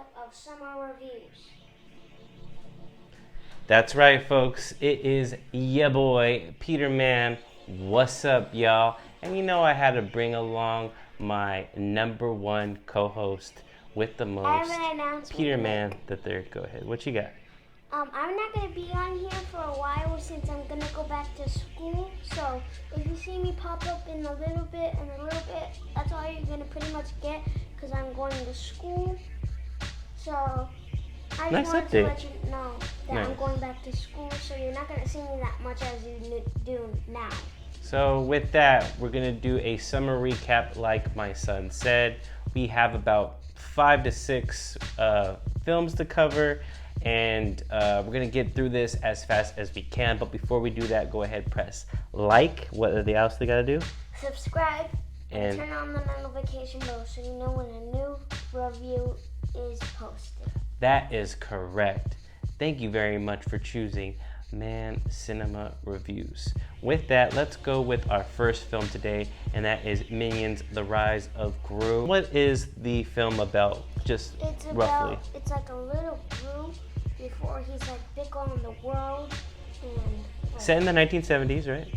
recap of summer reviews. That's right, folks. It is ya boy, Peter Mann. What's up, y'all? And you know I had to bring along my number one co-host with the I have most, an announcement. Peter Mann the third. Go ahead. What you got? I'm not going to be on here for a while since I'm going to go back to school. So if you see me pop up in a little bit, that's all you're going to pretty much get because I'm going to school. So I just wanted to let you know that I'm going back to school, so you're not going to see me that much as you do now. So with that, we're going to do a summer recap like my son said. We have about 5 to 6 films to cover, and we're going to get through this as fast as we can. But before we do that, go ahead, press like. What else they got to do? Subscribe and turn on the notification bell so you know when a new review is posted. That is correct. Thank you very much for choosing Mann Cinema Reviews. With that, let's go with our first film today, and that is Minions: The Rise of Gru. What is the film about, just roughly? It's like a little Gru before he's like big on the world. And set in the 1970s, right?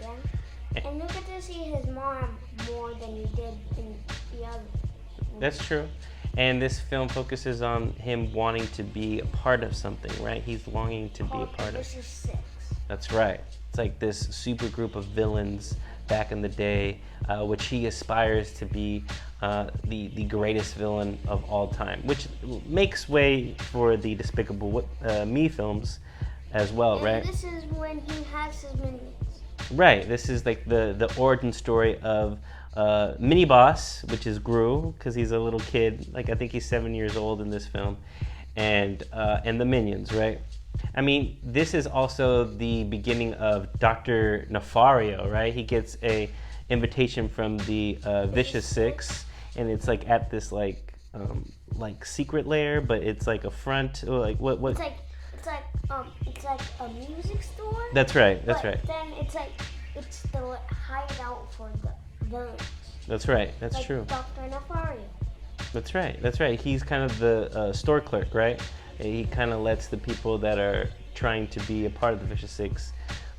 Yeah. And you get to see his mom more than you did in the other movie. That's true. And this film focuses on him wanting to be a part of something, right? He's longing to be a part of. Vicious Six. That's right. It's like this super group of villains back in the day, which he aspires to be the greatest villain of all time, which makes way for the Despicable Me films as well, and right? This is when he has his minions. Right. This is like the origin story of Mini Boss, which is Gru, because he's a little kid. Like I think he's 7 years old in this film, and the Minions, right? I mean, this is also the beginning of Dr. Nefario, right? He gets a invitation from the Vicious Six, and it's like at this like secret lair, but it's like a front, or like what? It's like a music store. That's right. That's right. Then it's the hideout for the villains. That's right. That's like true. Dr. Nefario. That's right. That's right. He's kind of the store clerk, right? He kind of lets the people that are trying to be a part of the Vicious Six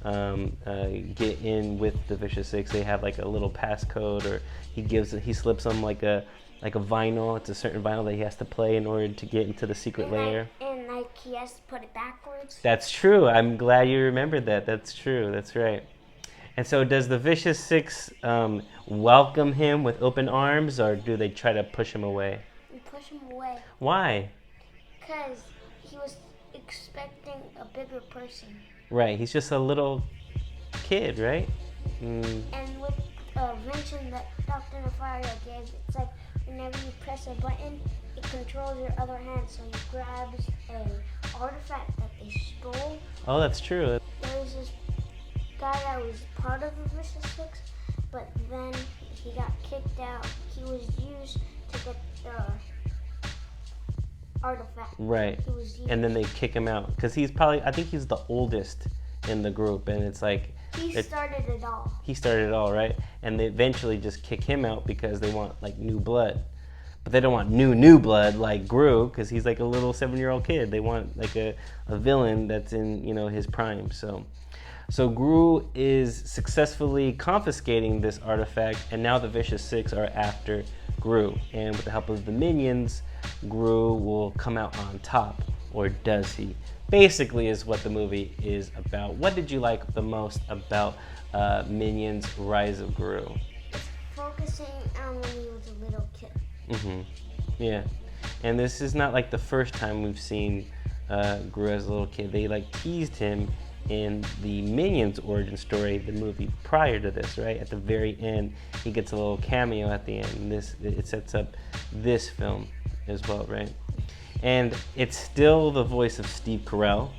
get in with the Vicious Six. They have like a little passcode, or he slips them like a vinyl. It's a certain vinyl that he has to play in order to get into the secret lair. And he has to put it backwards. That's true. I'm glad you remembered that. That's true. That's right. And so does the Vicious Six welcome him with open arms, or do they try to push him away? They push him away. Why? Because he was expecting a bigger person. Right. He's just a little kid, right? And with a invention that Dr. Nefario gave, it's like whenever you press a button, it controls your other hand, so he grabs an artifact that they stole. Oh, that's true. There was this guy that was part of the Vicious Six, but then he got kicked out. He was used to get the artifact. Right. And then they kick him out because I think he's the oldest in the group, and it's like he started it all. He started it all, right? And they eventually just kick him out because they want like new blood. But they don't want new blood like Gru, because he's like a little 7-year-old kid. They want like a villain that's in, his prime. So Gru is successfully confiscating this artifact, and now the Vicious Six are after Gru. And with the help of the Minions, Gru will come out on top, or does he? Basically is what the movie is about. What did you like the most about Minions: Rise of Gru? It's focusing on when he was a little kid. Yeah. And this is not like the first time we've seen Gru as a little kid. They like teased him in the Minions origin story, the movie prior to this, right? At the very end, he gets a little cameo at the end. And it sets up this film as well, right? And it's still the voice of Steve Carell.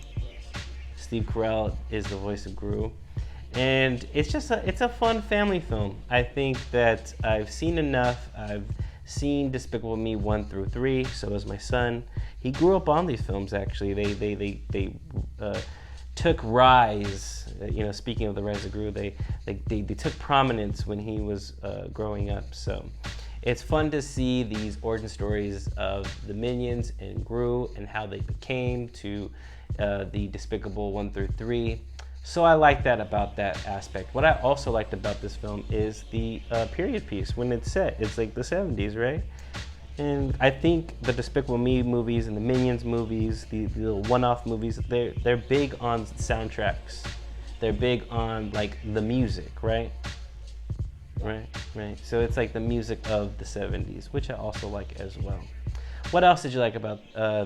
Steve Carell is the voice of Gru. And it's a fun family film. I think that I've seen enough. I've seen Despicable Me 1 through 3, so has my son. He grew up on these films, actually. They took Rise, speaking of the Rise of Gru, they took prominence when he was growing up. So, it's fun to see these origin stories of the Minions and Gru and how they became to the Despicable 1 through 3. So I like that about that aspect. What I also liked about this film is the period piece when it's set. It's like the 70s, right? And I think the Despicable Me movies and the Minions movies, the little one-off movies, they're big on soundtracks. They're big on like the music, right? Right. So it's like the music of the 70s, which I also like as well. What else did you like about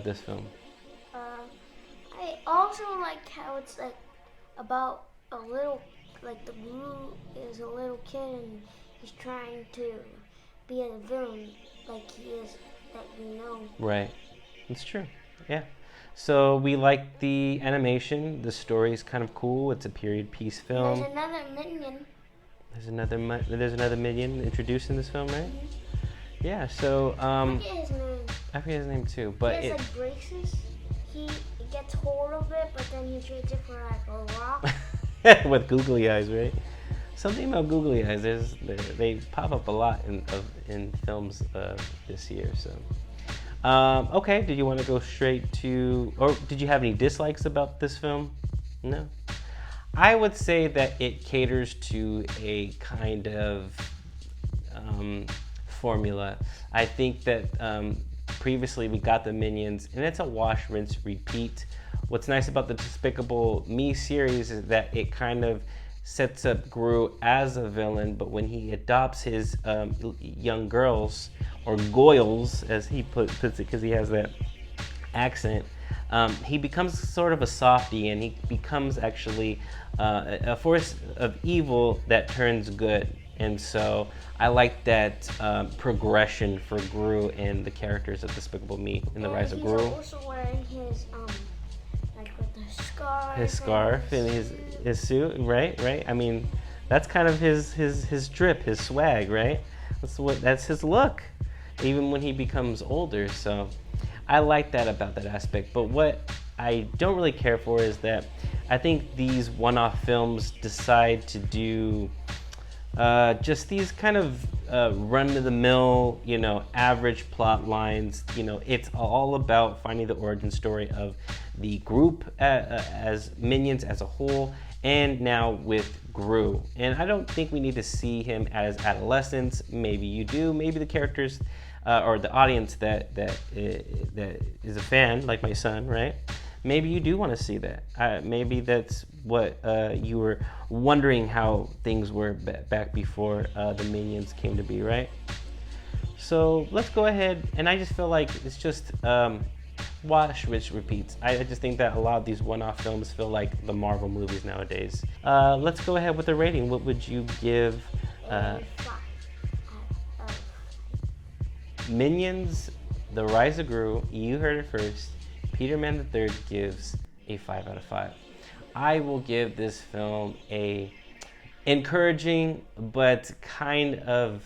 this film? I also like how it's like about a little, like the Gru is a little kid and he's trying to be a villain like he is that we know. Right. It's true. Yeah. So we like the animation. The story's kind of cool. It's a period piece film. There's another minion. There's another minion introduced in this film, right? Mm-hmm. Yeah. So I forget his name. I forget his name too, but he has like braces. He gets hold of it, but then he trades it for like a rock. with googly eyes, right? Something about googly eyes. They pop up a lot in films this year. So, okay. Did you want to go straight to, or did you have any dislikes about this film? No. I would say that it caters to a kind of formula. I think that previously we got the Minions, and it's a wash, rinse, repeat. What's nice about the Despicable Me series is that it kind of sets up Gru as a villain, but when he adopts his young girls, or goyles, as he puts it, because he has that accent, he becomes sort of a softie, and he becomes actually a force of evil that turns good. And so I like that progression for Gru and the characters of Despicable Me in the Rise of Gru. He's also wearing his like with the scarf. His scarf and his suit, right? I mean, that's kind of his drip, his swag, right? That's his look, even when he becomes older. So I like that about that aspect. But what I don't really care for is that I think these one-off films decide to do just these kind of run-of-the-mill, average plot lines. It's all about finding the origin story of the group as Minions as a whole, and now with Gru. And I don't think we need to see him as adolescents. Maybe you do. Maybe the characters or the audience that is a fan, like my son, right? Maybe you do want to see that. Maybe that's what you were wondering how things were back before the Minions came to be, right? So let's go ahead, and I just feel like it's just wash, which repeats. I just think that a lot of these one-off films feel like the Marvel movies nowadays. Let's go ahead with the rating. What would you give Minions, The Rise of Gru? You heard it first. Peter Mann III gives a 5 out of 5. I will give this film a encouraging but kind of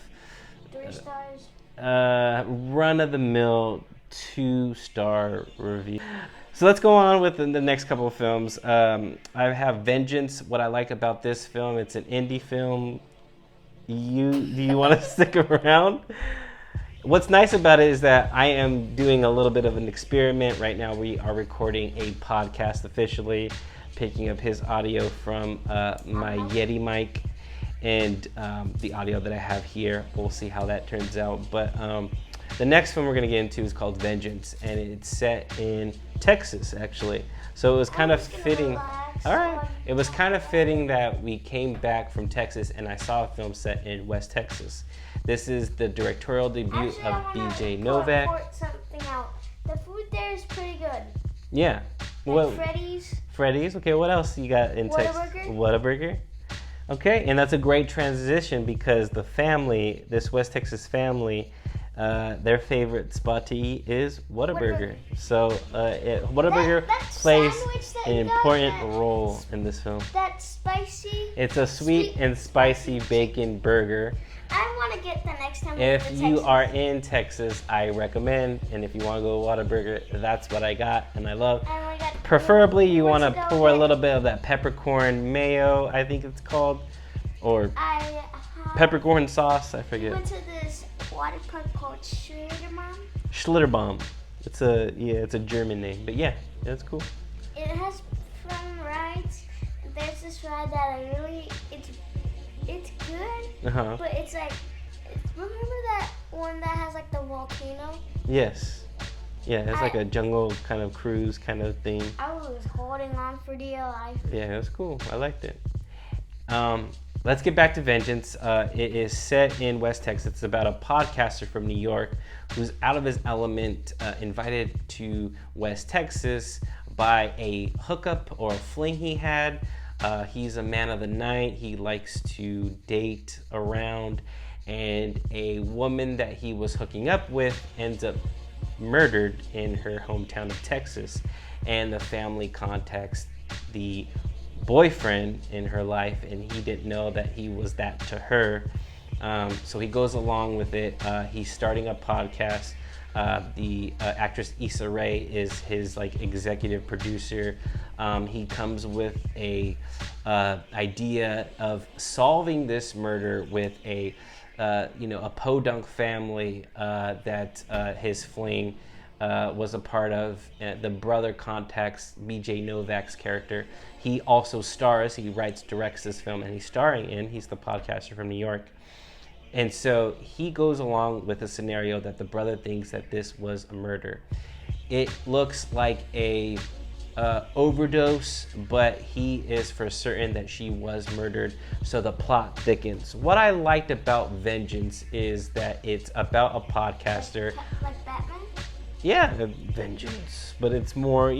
3 stars. Run-of-the-mill 2-star review. So let's go on with the next couple of films. I have Vengeance. What I like about this film, it's an indie film. Do you want to stick around? What's nice about it is that I am doing a little bit of an experiment. Right now we are recording a podcast officially, picking up his audio from my Yeti mic and the audio that I have here. We'll see how that turns out. But the next film we're going to get into is called Vengeance, and it's set in Texas, actually. So it was kind of fitting. All right. It was kind of fitting that we came back from Texas and I saw a film set in West Texas. This is the directorial debut of BJ Novak. Something out. The food there is pretty good. Yeah. Like Freddy's. Freddy's. Okay, what else you got in Texas? Whataburger. Okay, and that's a great transition because the family, this West Texas family, their favorite spot to eat is Whataburger. So Whataburger plays an important role in this film. That's spicy. It's a sweet and spicy bacon burger. I want to get the next time. If you are in Texas, I recommend, and if you want to go to Whataburger, that's what I got and I love. Preferably, you want to pour a little bit of that peppercorn mayo, I think it's called, or peppercorn sauce, I forget. We went to this water park called Schlitterbahn. Schlitterbahn. It's a German name, but yeah, that's cool. It has fun rides. There's this ride that it's good, but it's like, remember that one that has like the volcano? Yes. Yeah, it's like a jungle kind of cruise kind of thing. I was holding on for dear life. Yeah, it was cool. I liked it. Let's get back to Vengeance. It is set in West Texas. It's about a podcaster from New York who's out of his element, invited to West Texas by a hookup or a fling he had. He's a man of the night. He likes to date around, and a woman that he was hooking up with ends up murdered in her hometown of Texas, and the family contacts the boyfriend in her life, and he didn't know that he was that to her. So he goes along with it. He's starting a podcast. The actress Issa Rae is his like executive producer. He comes with a idea of solving this murder with a podunk family that his fling was a part of. The brother contacts BJ Novak's character. He also stars, he writes, directs this film, and he's starring in. He's the podcaster from New York. And so he goes along with a scenario that the brother thinks that this was a murder. It looks like a overdose, but he is for certain that she was murdered, so the plot thickens. What I liked about Vengeance is that it's about a podcaster. Like Batman? Yeah, Vengeance, but it's more,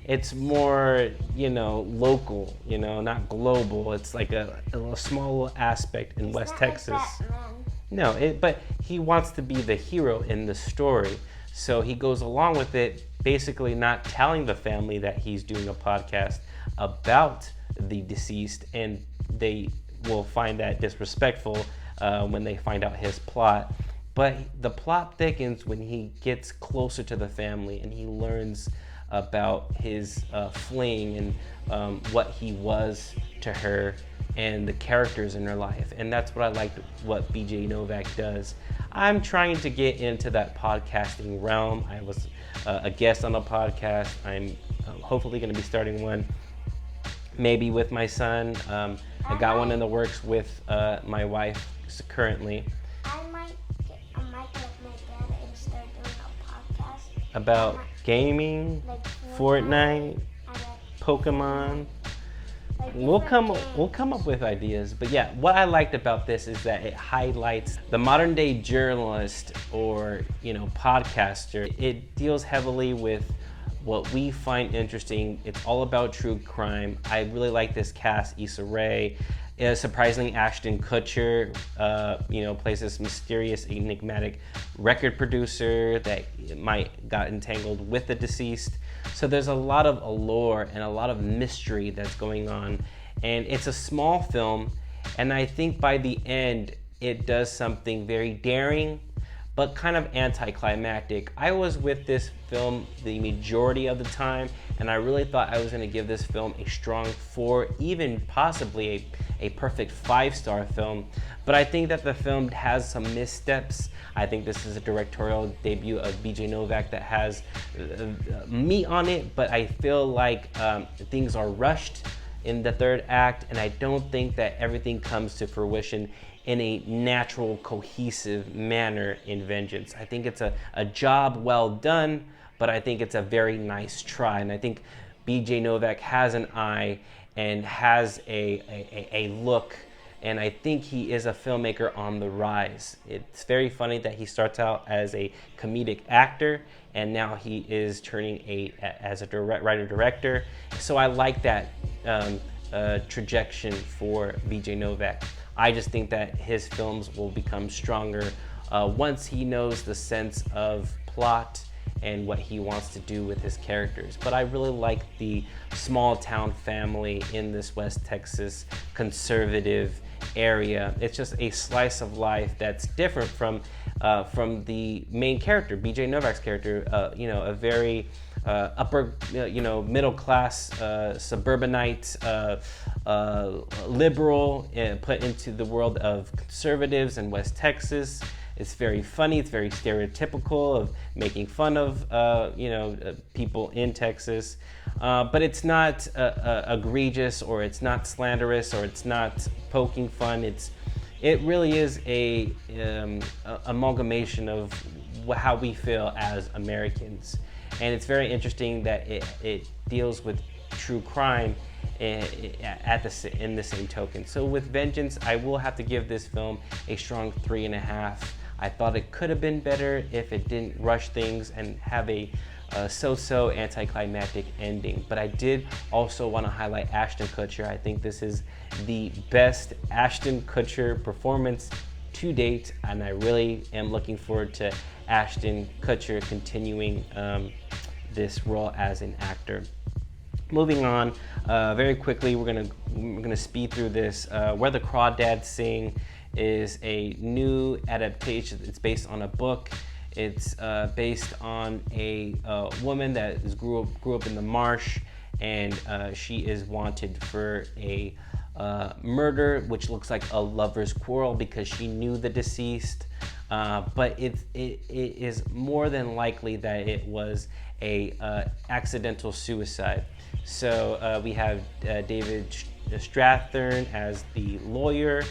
it's more, local, not global. It's like a small aspect in West Texas. Like Batman. No, but he wants to be the hero in the story. So he goes along with it, basically not telling the family that he's doing a podcast about the deceased, and they will find that disrespectful when they find out his plot. But the plot thickens when he gets closer to the family and he learns about his fling and what he was to her and the characters in her life. And that's what I liked what BJ Novak does. I'm trying to get into that podcasting realm. I was a guest on a podcast. I'm hopefully going to be starting one, maybe with my son. I got one in the works with my wife currently. I might get a mic like my dad and start doing a podcast. About gaming, Like Fortnite, I like Pokemon. like We'll different come games. up with ideas. But yeah, what I liked about this is that it highlights the modern day journalist or podcaster. It deals heavily with what we find interesting. It's all about true crime. I really like this cast. Issa Rae, surprisingly Ashton Kutcher, plays this mysterious, enigmatic record producer that got entangled with the deceased. So there's a lot of allure and a lot of mystery that's going on. And it's a small film, and I think by the end, it does something very daring, but kind of anticlimactic. I was with this film the majority of the time, and I really thought I was gonna give this film a strong 4, even possibly a perfect 5-star film. But I think that the film has some missteps. I think this is a directorial debut of BJ Novak that has meat on it, but I feel like things are rushed in the third act, and I don't think that everything comes to fruition in a natural, cohesive manner in Vengeance. I think it's a job well done, but I think it's a very nice try. And I think BJ Novak has an eye and has a look, and I think he is a filmmaker on the rise. It's very funny that he starts out as a comedic actor, and now he is turning as a writer-director. So I like that trajectory for BJ Novak. I just think that his films will become stronger once he knows the sense of plot and what he wants to do with his characters. But I really like the small town family in this West Texas conservative area. It's just a slice of life that's different from the main character, BJ Novak's character. A very upper, middle class, suburbanite, liberal, put into the world of conservatives in West Texas. It's very funny. It's very stereotypical of making fun of people in Texas, but it's not egregious, or it's not slanderous, or it's not poking fun. It really is a amalgamation of how we feel as Americans, and it's very interesting that it deals with true crime in the same token. So with Vengeance, I will have to give this film a strong 3.5. I thought it could have been better if it didn't rush things and have a so-so anticlimactic ending. But I did also want to highlight Ashton Kutcher. I think this is the best Ashton Kutcher performance to date, and I really am looking forward to Ashton Kutcher continuing this role as an actor. Moving on, very quickly, we're gonna speed through this. Where the Crawdads Sing is a new adaptation. It's based on a book. It's based on a woman that grew up in the marsh, and she is wanted for a murder, which looks like a lover's quarrel because she knew the deceased. But it is more than likely that it was a accidental suicide. So we have David Strathairn as the lawyer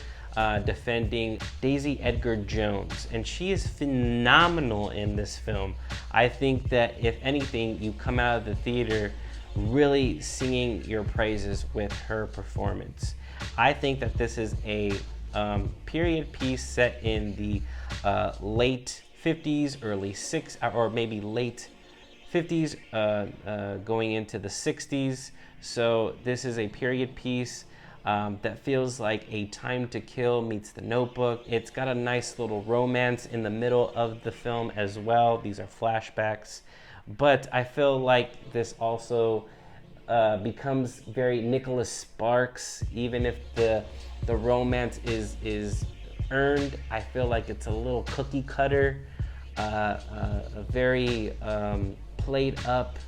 defending Daisy Edgar Jones, and she is phenomenal in this film. I think that if anything, you come out of the theater really singing your praises with her performance. I think that this is a period piece set in the late 50s, early 60s, or maybe late 50s, going into the 60s. So this is a period piece that feels like A Time to Kill meets The Notebook. It's got a nice little romance in the middle of the film as well. These are flashbacks. But I feel like this also becomes very Nicholas Sparks. Even if the romance is earned, I feel like it's a little cookie cutter, very played up,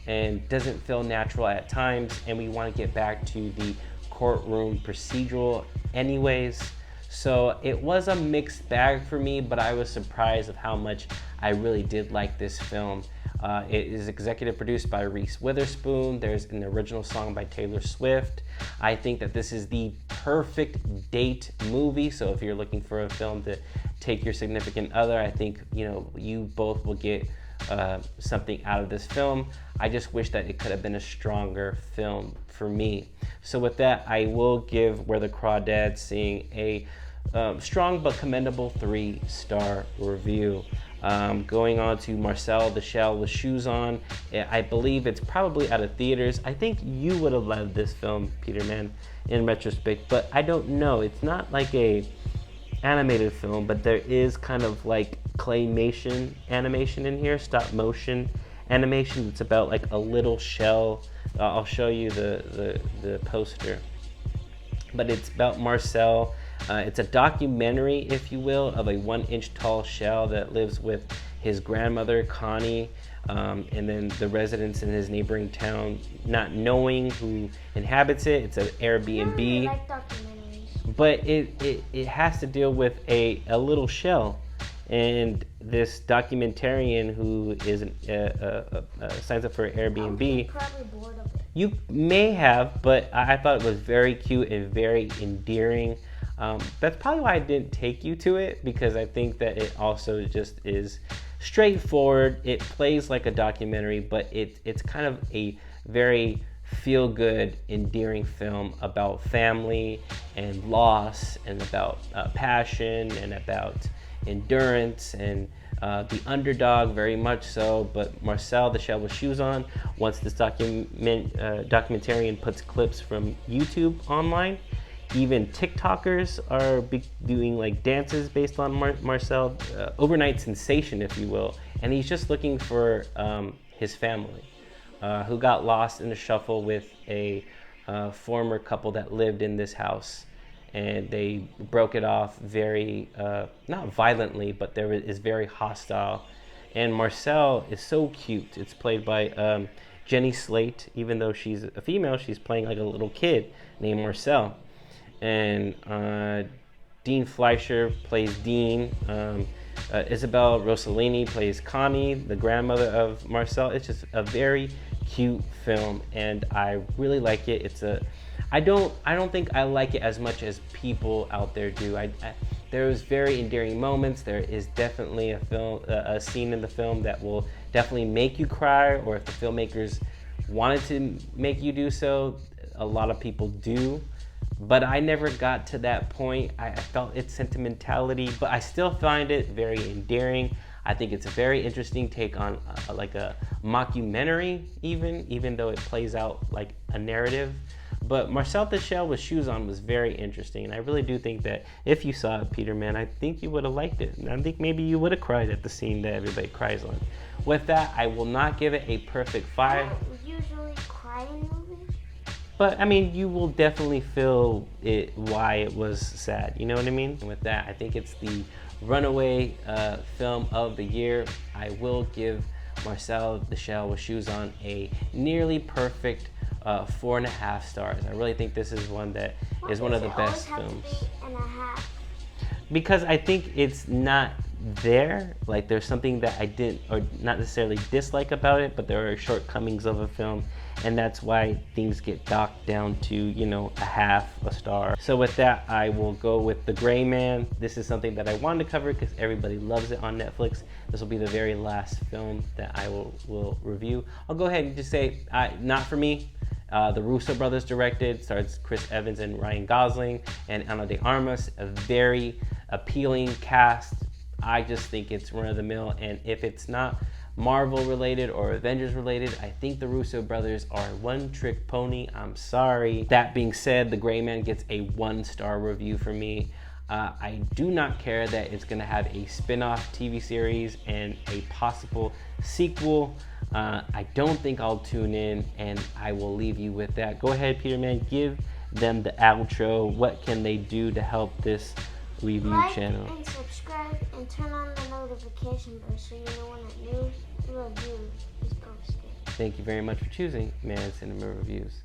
and doesn't feel natural at times. And we want to get back to the courtroom procedural anyways. So it was a mixed bag for me, but I was surprised of how much I really did like this film. It is executive produced by Reese Witherspoon. There's an original song by Taylor Swift. I think that this is the perfect date movie. So if you're looking for a film to take your significant other, I think you both will get something out of this film. I just wish that it could have been a stronger film for me. So with that, I will give Where the Crawdads Sing a strong but commendable 3-star review. Going on to Marcel the Shell with Shoes On. I believe it's probably out of theaters. I think you would have loved this film, Peter Mann, in retrospect, but I don't know. It's not like a animated film, but there is kind of like claymation animation in here, stop motion animation. It's about like a little shell. I'll show you the poster, but it's about Marcel. It's a documentary, if you will, of a 1-inch tall shell that lives with his grandmother, Connie, and then the residents in his neighboring town, not knowing who inhabits it. It's an Airbnb. I like documentaries. But it has to deal with a little shell. And this documentarian who is signs up for Airbnb. Probably bored of it. You may have, but I thought it was very cute and very endearing. That's probably why I didn't take you to it, because I think that it also just is straightforward. It plays like a documentary, but it's kind of a very feel-good, endearing film about family and loss, and about passion, and about endurance, and the underdog, very much so. But Marcel the Shell with Shoes On, once this documentarian puts clips from YouTube online, even TikTokers are doing like dances based on Marcel, overnight sensation, if you will. And he's just looking for his family, who got lost in the shuffle with a former couple that lived in this house. And they broke it off very, not violently, but there is very hostile. And Marcel is so cute. It's played by Jenny Slate. Even though she's a female, she's playing like a little kid named Marcel. And Dean Fleischer plays Dean. Isabel Rossellini plays Connie, the grandmother of Marcel. It's just a very cute film, and I really like it. I don't think I like it as much as people out there do. There's very endearing moments. There is definitely a scene in the film that will definitely make you cry, or if the filmmakers wanted to make you do so, a lot of people do. But I never got to that point. I felt its sentimentality, but I still find it very endearing. I think it's a very interesting take on like a mockumentary, even though it plays out like a narrative. But Marcel the Shell with Shoes On was very interesting, and I really do think that if you saw it, Peter Mann, I think you would have liked it. And I think maybe you would have cried at the scene that everybody cries on. With that, I will not give it a perfect 5. I don't usually cry in movies. But I mean, you will definitely feel it why it was sad. You know what I mean? And with that, I think it's the runaway film of the year. I will give Marcel the Shell with Shoes On a nearly perfect 4.5 stars. I really think this is one that is one of the best films. To be 1.5? Because I think it's not there. Like there's something that I didn't, or not necessarily dislike about it, but there are shortcomings of a film, and that's why things get docked down to, you know, a half a star. So with that, I will go with The Gray Man. This is something that I wanted to cover because everybody loves it on Netflix. This will be the very last film that I will review. I'll go ahead and just say, not for me. The Russo brothers directed, stars Chris Evans and Ryan Gosling and Ana de Armas. A very appealing cast. I just think it's run of the mill, and if it's not Marvel related or Avengers related, I think the Russo brothers are one trick pony. I'm sorry. That being said, The Gray Man gets a 1-star review for me. I do not care that it's gonna have a spin-off TV series and a possible sequel. I don't think I'll tune in, and I will leave you with that. Go ahead, Peter Mann, give them the outro. What can they do to help this review channel? Like and subscribe and turn on the notification bell so you know when a new review is posted. Thank you very much for choosing Mann Cinema Reviews.